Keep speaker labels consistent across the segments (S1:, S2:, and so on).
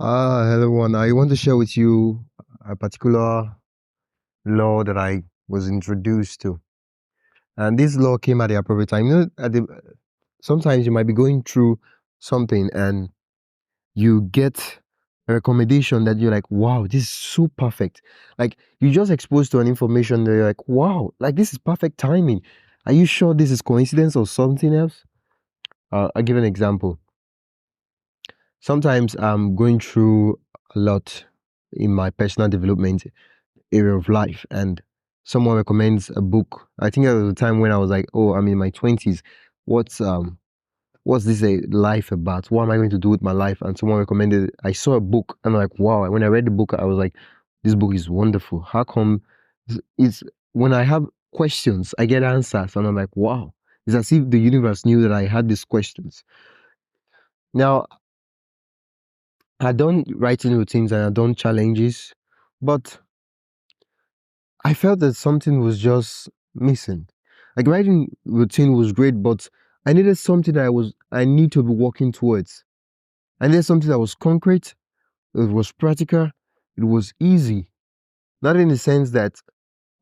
S1: Hello everyone. I want to share with you a particular law that I was introduced to. And this law came at the appropriate time. Sometimes you might be going through something and you get a recommendation that you're like, wow, this is so perfect. Like you just exposed to an information that you're like, wow, like this is perfect timing. Are you sure this is coincidence or something else? I'll give an example. Sometimes I'm going through a lot in my personal development area of life, and someone recommends a book. I think there was a time when I was like, oh, I'm in my 20s. What's this a life about? What am I going to do with my life? And someone recommended, I saw a book and I'm like, wow. When I read the book, I was like, this book is wonderful. How come it's when I have questions, I get answers, and I'm like, wow. It's as if the universe knew that I had these questions. Now, I've done writing routines and I've done challenges, but I felt that something was just missing. Like writing routine was great, but I needed something that I need to be working towards. I needed something that was concrete, it was practical, it was easy. Not in the sense that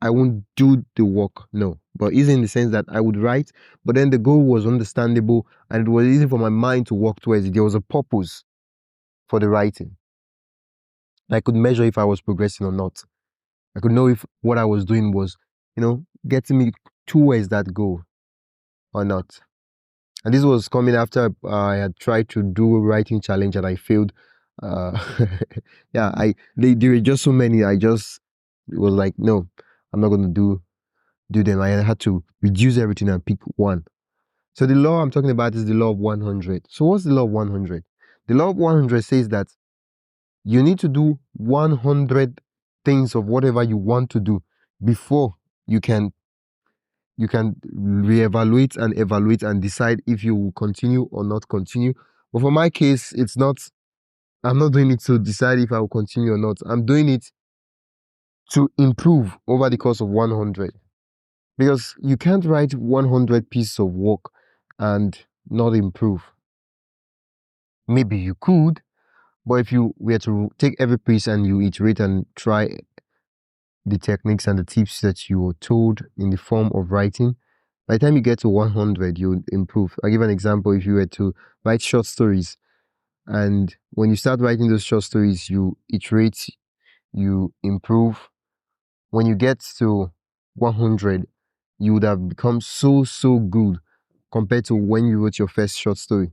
S1: I won't do the work, no, but easy in the sense that I would write, but then the goal was understandable and it was easy for my mind to work towards it. There was a purpose for the writing. I could measure if I was progressing or not. I could know if what I was doing was, getting me towards that goal or not. And this was coming after I had tried to do a writing challenge and I failed. Uh, yeah, there were just so many. It was like, no, I'm not going to do them. I had to reduce everything and pick one. So the law I'm talking about is the law of 100. So what's the law of 100? The law of 100 says that you need to do 100 things of whatever you want to do before you can reevaluate and evaluate and decide if you will continue or not continue. But for my case, I'm not doing it to decide if I will continue or not. I'm doing it to improve over the course of 100. Because you can't write 100 pieces of work and not improve. Maybe you could, but if you were to take every piece and you iterate and try the techniques and the tips that you were told in the form of writing, by the time you get to 100, you'll improve. I'll give an example. If you were to write short stories, and when you start writing those short stories, you iterate, you improve. When you get to 100, you would have become so good compared to when you wrote your first short story.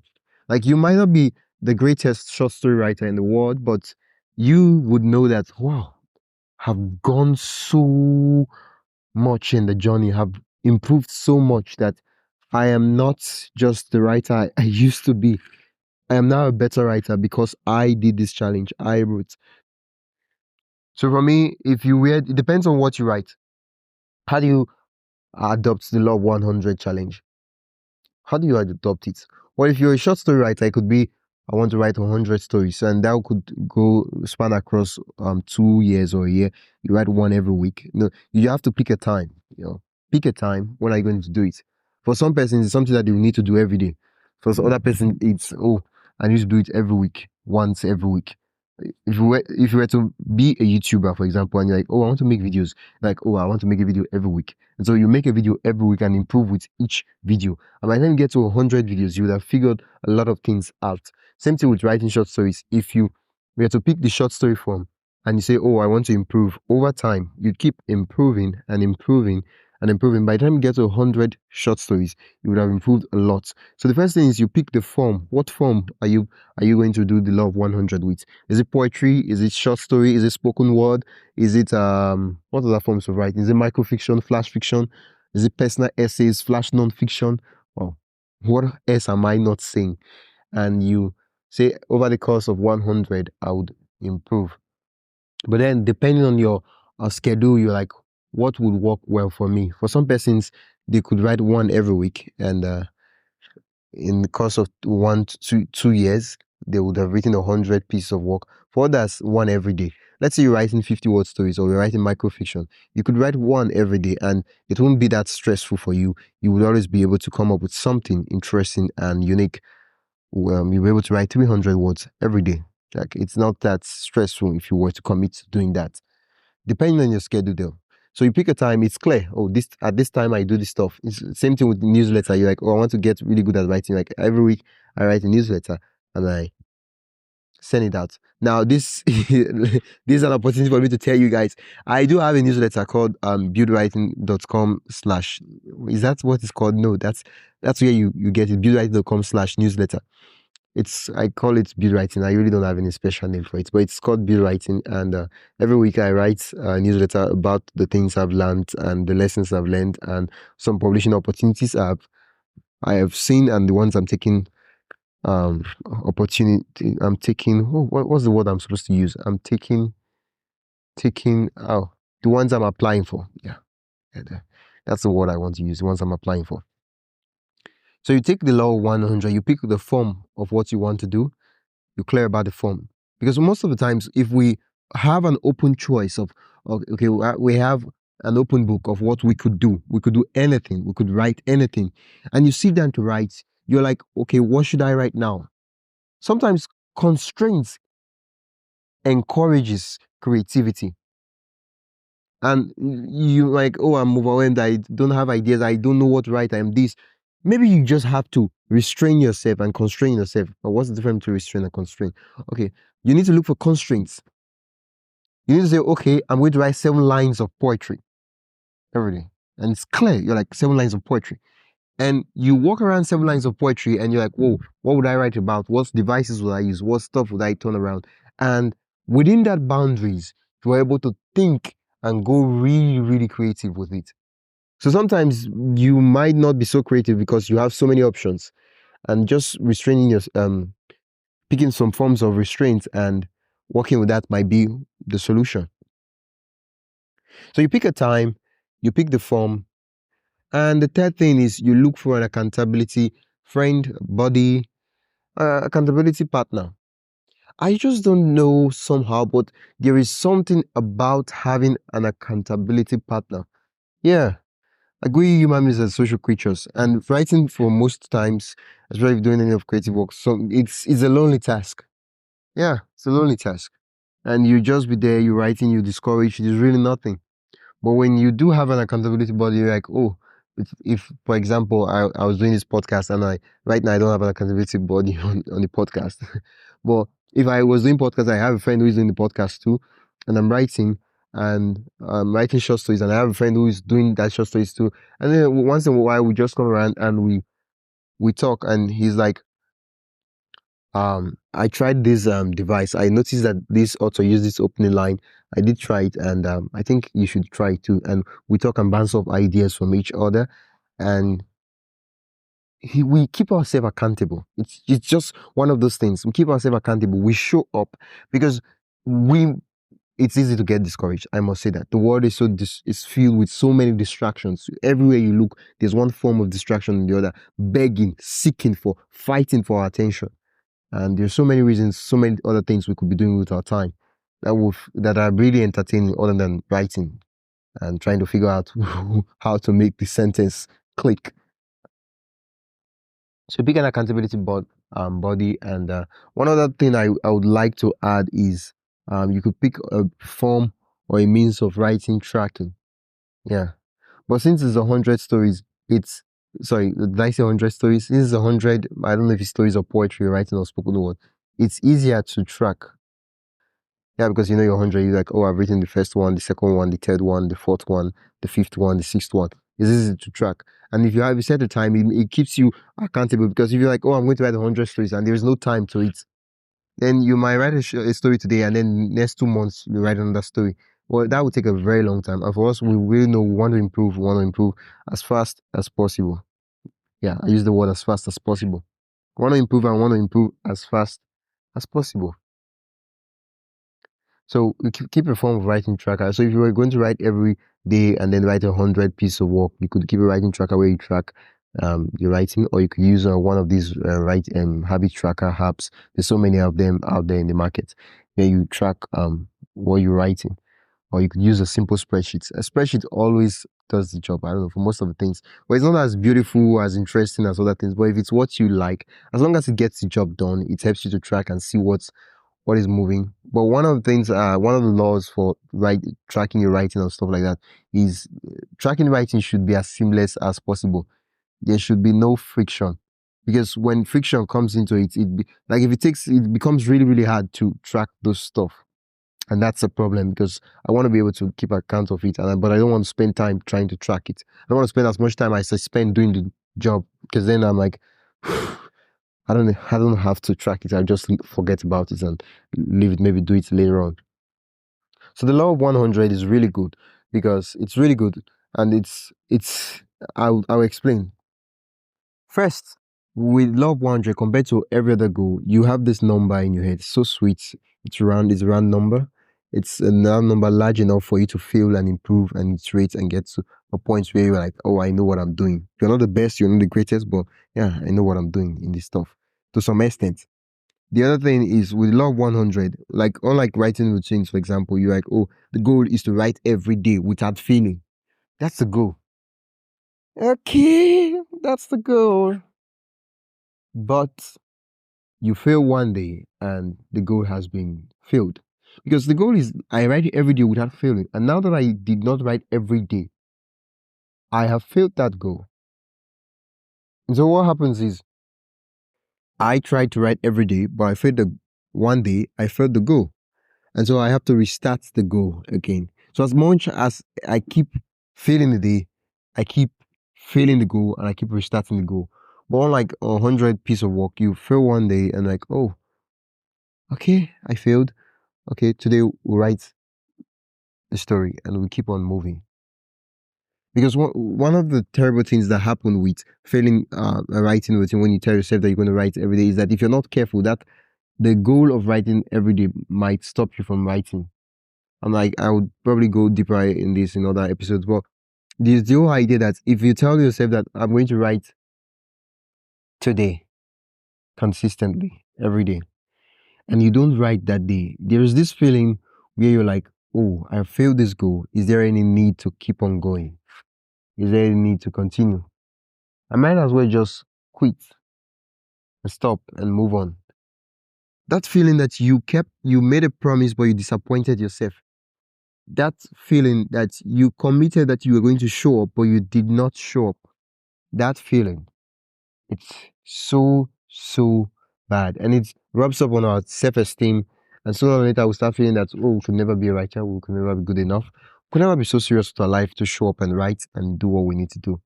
S1: Like you might not be the greatest short story writer in the world, but you would know that, wow, have gone so much in the journey, have improved so much that I am not just the writer I used to be. I am now a better writer because I did this challenge. I wrote. So for me, it depends on what you write. How do you adopt the law of 100 challenge? How do you adopt it? Well, if you're a short story writer, it could be I want to write 100 stories, and that could go span across 2 years or a year. You write one every week. No, you have to pick a time. Pick a time when are you going to do it. For some persons, it's something that you need to do every day. For some other person, it's I need to do it every week, once every week. If you were to be a YouTuber, for example, and you're like, oh, I want to make videos, like, oh, I want to make a video every week. And so you make a video every week and improve with each video. And by the time you get to 100 videos, you would have figured a lot of things out. Same thing with writing short stories. If you were to pick the short story form and you say, oh, I want to improve over time, you keep improving and improving and improving. By the time you get to 100 short stories, you would have improved a lot. So the first thing is you pick the form. What form are you going to do the law of 100 with? Is it poetry? Is it short story? Is it spoken word? Is it what other forms of writing? Is it microfiction, flash fiction? Is it personal essays, flash non-fiction? Well, what else am I not saying? And you say over the course of 100, I would improve. But then depending on your schedule, you're like, what would work well for me? For some persons, they could write one every week, and in the course of 1 to 2 years, they would have written 100 pieces of work. For others, one every day. Let's say you're writing 50-word stories or you're writing microfiction. You could write one every day and it won't be that stressful for you. You would always be able to come up with something interesting and unique. You'll be able to write 300 words every day. Like it's not that stressful if you were to commit to doing that, depending on your schedule though. So you pick a time, it's clear. Oh, this at this time I do this stuff. It's the same thing with the newsletter. You're like, oh, I want to get really good at writing. Like every week I write a newsletter and I send it out. Now this this is an opportunity for me to tell you guys, I do have a newsletter called buildwriting.com slash, is that what it's called? No, that's where you get it, buildwriting.com slash newsletter. I call it Build Writing. I really don't have any special name for it, but it's called Build Writing. And every week I write a newsletter about the things I've learned and the lessons I've learned and some publishing opportunities I have seen and the ones I'm taking. I'm taking. Oh, what's the word I'm supposed to use? I'm taking. Oh, the ones I'm applying for. Yeah, that's the word I want to use. The ones I'm applying for. So you take the law of 100. You pick the form of what you want to do. You clear about the form, because most of the times if we have an open choice of okay, we have an open book of what we could do anything, we could write anything, and you sit down to write, you're like, okay, what should I write now? Sometimes constraints encourages creativity, and you like, oh, I'm overwhelmed, I don't have ideas, I don't know what to write, I'm this. Maybe you just have to restrain yourself and constrain yourself. But what's the difference between restrain and constrain? Okay, you need to look for constraints. You need to say, okay, I'm going to write 7 lines of poetry every day. And it's clear, you're like 7 lines of poetry. And you walk around 7 lines of poetry and you're like, whoa, what would I write about? What devices would I use? What stuff would I turn around? And within that boundaries, you're able to think and go really, really creative with it. So sometimes you might not be so creative because you have so many options, and just restraining your picking some forms of restraint and working with that might be the solution. So you pick a time, you pick the form, and the third thing is you look for an accountability friend, buddy, accountability partner. I just don't know somehow, but there is something about having an accountability partner. Yeah, like we human beings are social creatures, and writing for most times, especially if doing any of creative work, so it's a lonely task. Yeah, it's a lonely task, and you just be there, you writing, you discourage. There's really nothing. But when you do have an accountability body, you're like, oh, if for example, I was doing this podcast and right now I don't have an accountability body on the podcast. But if I was doing podcast, I have a friend who is doing the podcast too, and I'm writing short stories, and I have a friend who is doing that short stories too. And then once in a while, we just come around and we talk, and he's like, I tried this device. I noticed that this author used this opening line. I did try it, and I think you should try it too. And we talk and bounce off ideas from each other, and we keep ourselves accountable. It's just one of those things. We keep ourselves accountable. We show up because it's easy to get discouraged. I must say that the world is is filled with so many distractions. Everywhere you look, there's one form of distraction or the other, begging, seeking for, fighting for our attention. And there's so many reasons, so many other things we could be doing with our time that are really entertaining other than writing and trying to figure out how to make the sentence click. So pick an accountability body. And one other thing I would like to add is you could pick a form or a means of writing tracking. Yeah. But since it's 100 stories, did I say 100 stories? This is 100, I don't know if it's stories or poetry, writing or spoken word. It's easier to track. Yeah, because you know you're 100, you're like, oh, I've written the first one, the second one, the third one, the fourth one, the fifth one, the sixth one. It's easy to track. And if you set a time, it keeps you accountable, because if you're like, oh, I'm going to write 100 stories and there's no time to it, then you might write a story today and then next 2 months you write another story. Well, that would take a very long time. And for us, we really know we want to improve as fast as possible. Yeah, I use the word as fast as possible. I want to improve and want to improve as fast as possible. So we keep a form of writing tracker. So if you were going to write every day and then write 100 pieces of work, you could keep a writing tracker where you track your writing, or you could use one of these habit tracker apps. There's so many of them out there in the market where you track what you're writing. Or you could use a simple spreadsheet. A spreadsheet always does the job, I don't know, for most of the things. But it's not as beautiful, as interesting as other things. But if it's what you like, as long as it gets the job done, it helps you to track and see what is moving. But one of the things, one of the laws for tracking your writing and stuff like that is tracking writing should be as seamless as possible. There should be no friction, because when friction comes into it, like if it becomes really really hard to track those stuff, and that's a problem because I want to be able to keep account of it, but I don't want to spend time trying to track it. I don't want to spend as much time as I spend doing the job, because then I'm like, I don't have to track it. I just forget about it and leave it. Maybe do it later on. So the law of 100 is really good because it's really good, and I'll explain. First, with law of 100 compared to every other goal, you have this number in your head. It's so sweet. It's a round number. It's a round number large enough for you to feel and improve and iterate and get to a point where you're like, oh, I know what I'm doing. You're not the best, you're not the greatest, but yeah, I know what I'm doing in this stuff to some extent. The other thing is with law of 100, like unlike writing routines, for example, you're like, oh, the goal is to write every day without failing. That's the goal. Okay, that's the goal. But you fail one day and the goal has been failed. Because the goal is I write it every day without failing. And now that I did not write every day, I have failed that goal. And so what happens is I tried to write every day, but I failed the one day, I failed the goal. And so I have to restart the goal again. So as much as I keep failing the day, I keep failing the goal and I keep restarting the goal. But unlike 100 piece of work, you fail one day and like, oh, okay, I failed. Okay, today we'll write a story and we keep on moving. Because one of the terrible things that happen with failing a writing routine when you tell yourself that you're going to write every day is that if you're not careful, that the goal of writing every day might stop you from writing. I'm like, I would probably go deeper in this in other episodes, but there's the whole idea that if you tell yourself that I'm going to write today consistently every day, and you don't write that day, there's this feeling where you're like, oh, I failed this goal. Is there any need to keep on going? Is there any need to continue? I might as well just quit and stop and move on. That feeling that you made a promise but you disappointed yourself. That feeling that you committed that you were going to show up but you did not show up. That feeling, it's so bad, and it rubs up on our self-esteem. And sooner or later, we'll start feeling that, oh, we could never be a writer, we could never be good enough, we could never be so serious with our life to show up and write and do what we need to do.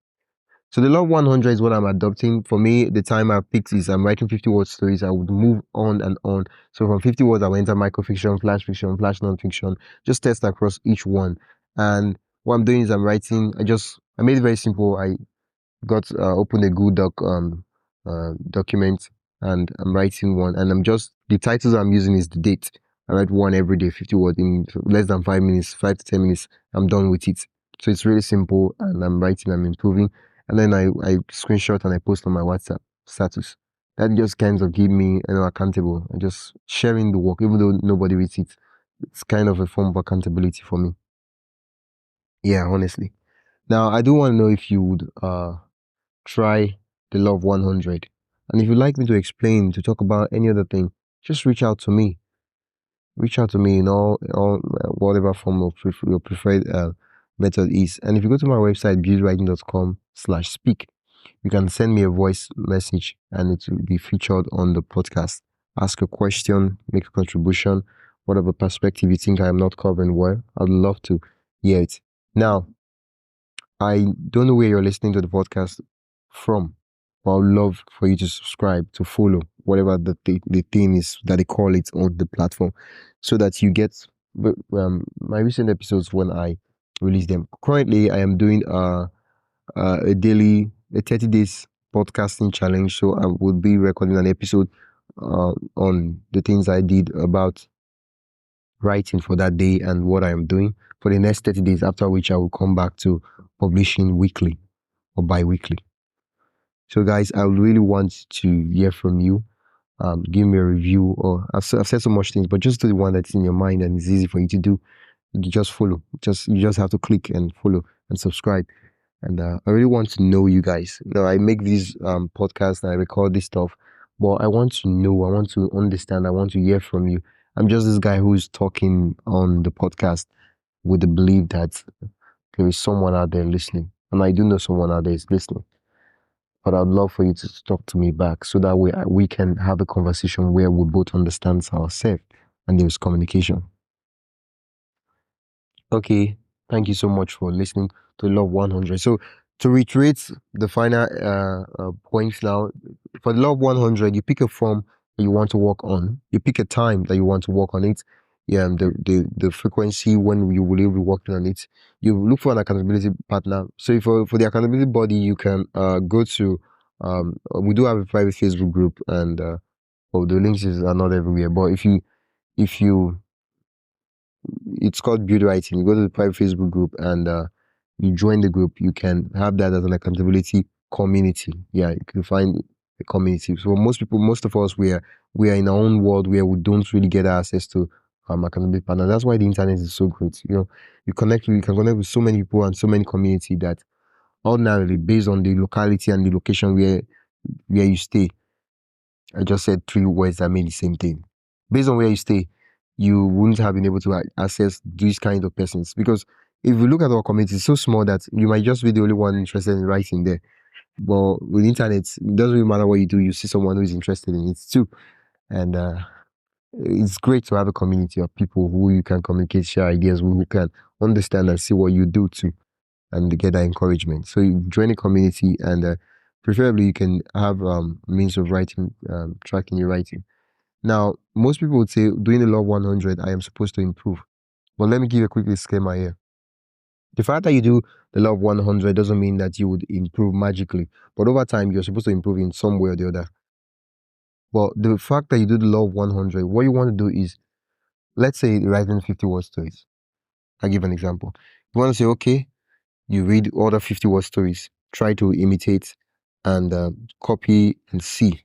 S1: So the law of 100 is what I'm adopting. For me, the time I picked is I'm writing 50-word stories. I would move on and on. So from 50 words, I will enter microfiction, flash fiction, flash non-fiction, just test across each one. And what I'm doing is I'm writing, I made it very simple. I got opened a Google document, and I'm writing one, and the titles I'm using is the date. I write one every day, 50 words in less than 5 minutes, 5 to 10 minutes. I'm done with it. So it's really simple, and I'm writing, I'm improving, and then I screenshot and I post on my WhatsApp status. That just kind of keep me, accountable and just sharing the work, even though nobody reads it. It's kind of a form of accountability for me. Yeah, honestly. Now I do want to know if you would try the law of 100. And if you'd like me to explain, to talk about any other thing, just reach out to me. Reach out to me in all whatever form of your preferred method is. And if you go to my website, beautywriting.com/speak, you can send me a voice message and it will be featured on the podcast. Ask a question, make a contribution, whatever perspective you think I am not covering well. I'd love to hear it. Now, I don't know where you're listening to the podcast from, but I would love for you to subscribe, to follow, whatever the thing is that they call it on the platform, so that you get my recent episodes when I release them. Currently, I am doing a 30 days podcasting challenge, so I will be recording an episode on the things I did about writing for that day and what I am doing for the next 30 days, after which I will come back to publishing weekly or bi-weekly. So guys, I really want to hear from you. Give me a review, or I've said so much things, but just do the one that's in your mind and it's easy for you to do. You just follow. You just have to click and follow and subscribe. And I really want to know you guys. I make these podcasts and I record this stuff, but I want to know, I want to understand, I want to hear from you. I'm just this guy who's talking on the podcast with the belief that there is someone out there listening. And I do know someone out there is listening. But I'd love for you to talk to me back so that we can have a conversation where we both understand ourselves and there's communication. Okay, thank you so much for listening to Love 100. So to reiterate the final points now, for Love 100, you pick a form that you want to work on. You pick a time that you want to work on it. Yeah, the frequency when you will be working on it. You look for an accountability partner. So for the accountability body, you can go to we do have a private Facebook group, and well, the links are not everywhere. But if you it's called Build Writing. You go to the private Facebook group and you join the group. You can have that as an accountability community. Yeah, you can find a community. So most of us, we are in our own world where we don't really get access to accountability partner. That's why the internet is so great. You can connect with so many people and so many community that ordinarily, based on the locality and the location where you stay. I just said three words that mean the same thing. Based on where you stay, you wouldn't have been able to access these kind of persons, because if you look at our community, it's so small that you might just be the only one interested in writing there. But with the internet, it doesn't really matter what you do, you see someone who is interested in it too. And it's great to have a community of people who you can communicate, share ideas, who can understand and see what you do too, and get that encouragement. So you join a community, and preferably you can have means of writing, tracking your writing. Now, most people would say, doing the Love 100, I am supposed to improve. But let me give a quick disclaimer here. The fact that you do the Love 100 doesn't mean that you would improve magically. But over time, you're supposed to improve in some way or the other. But the fact that you do the Love 100, what you want to do is, let's say writing 50 word stories. I'll give an example. You want to say, okay, you read other 50 word stories, try to imitate and copy and see.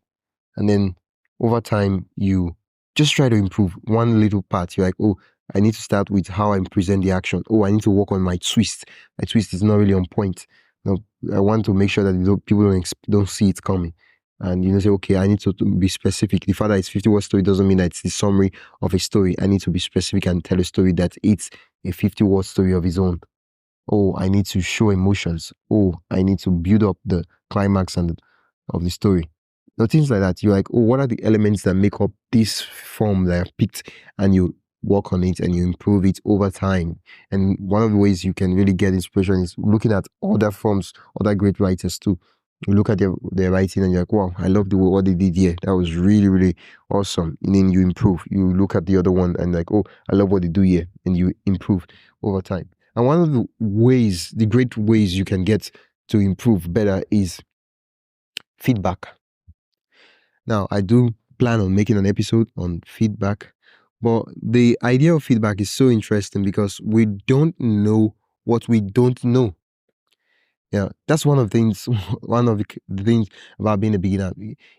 S1: And then over time, you just try to improve one little part. You're like, oh, I need to start with how I present the action. Oh, I need to work on my twist. My twist is not really on point. I want to make sure that people don't see it coming. And say, okay, I need to be specific. The fact that it's 50 word story doesn't mean that it's the summary of a story. I need to be specific and tell a story that it's a 50 word story of its own. Oh, I need to show emotions. Oh, I need to build up the climax of the story. Things like that. You're like, oh, what are the elements that make up this form that I picked? And you work on it and you improve it over time. And one of the ways you can really get inspiration is looking at other forms, other great writers too. You look at their writing and you're like, wow, I love what they did here. That was really, really awesome. And then you improve. You look at the other one and like, oh, I love what they do here. And you improve over time. And one of the great ways you can get to improve better is feedback. Now, I do plan on making an episode on feedback, but the idea of feedback is so interesting because we don't know what we don't know. Yeah, that's one of the things about being a beginner.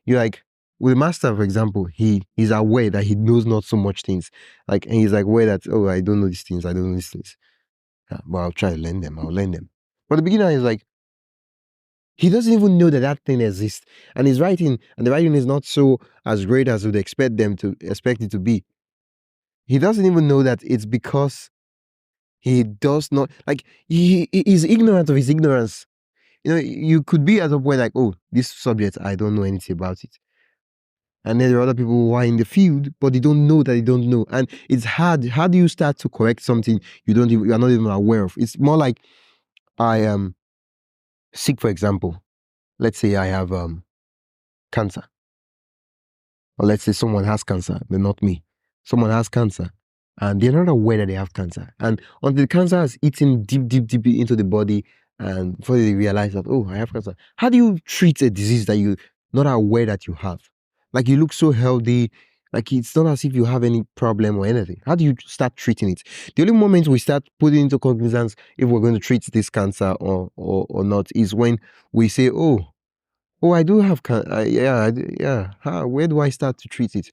S1: You're like, with a master, for example, he's aware that he knows not so much things. And he's like aware that, oh, I don't know these things, I don't know these things. Yeah, but I'll try to learn them, I'll learn them. But the beginner is like, he doesn't even know that thing exists. And the writing is not so as great as we'd expect it to be. He doesn't even know that it's because he does not, he is ignorant of his ignorance. You could be at a point like, oh, this subject, I don't know anything about it. And then there are other people who are in the field, but they don't know that they don't know. And it's hard. How do you start to correct something you are not even aware of? It's more like, I am sick, for example. Let's say I have cancer. Or let's say someone has cancer, but not me. Someone has cancer, and they're not aware that they have cancer. And until the cancer has eaten deep into the body, and before they realize that, oh, I have cancer. How do you treat a disease that you're not aware that you have? Like, you look so healthy, like it's not as if you have any problem or anything. How do you start treating it? The only moment we start putting into cognizance if we're going to treat this cancer or not is when we say, oh, I do have cancer. Yeah. Where do I start to treat it?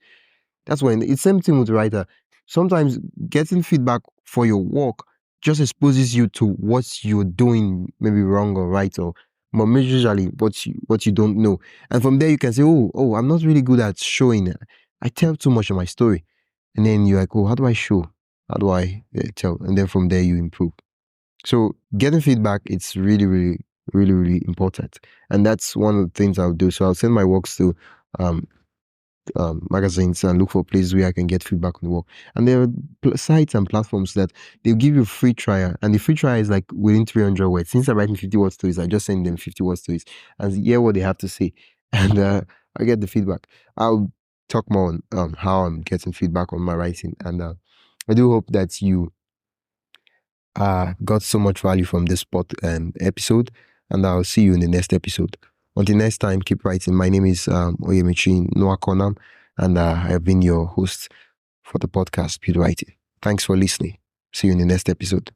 S1: That's when it's same thing with the writer. Sometimes getting feedback for your work just exposes you to what you're doing, maybe wrong or right, but usually what you don't know. And from there you can say, oh, I'm not really good at showing. I tell too much of my story. and then you're like, oh, how do I show? How do I tell? And then from there you improve. So getting feedback, it's really, really, really, really important. And that's one of the things I'll do. So I'll send my works to magazines and look for places where I can get feedback on the work. And there are sites and platforms that they'll give you free trial, and the free trial is like within 300 words. Since I'm writing 50-word stories, I just send them 50-word stories and hear what they have to say, and I get the feedback. I'll talk more on how I'm getting feedback on my writing, and I do hope that you got so much value from this episode, and I'll see you in the next episode. Until next time, keep writing. My name is Oyemichi Noah Konam, and I have been your host for the podcast, Speed Writing. Thanks for listening. See you in the next episode.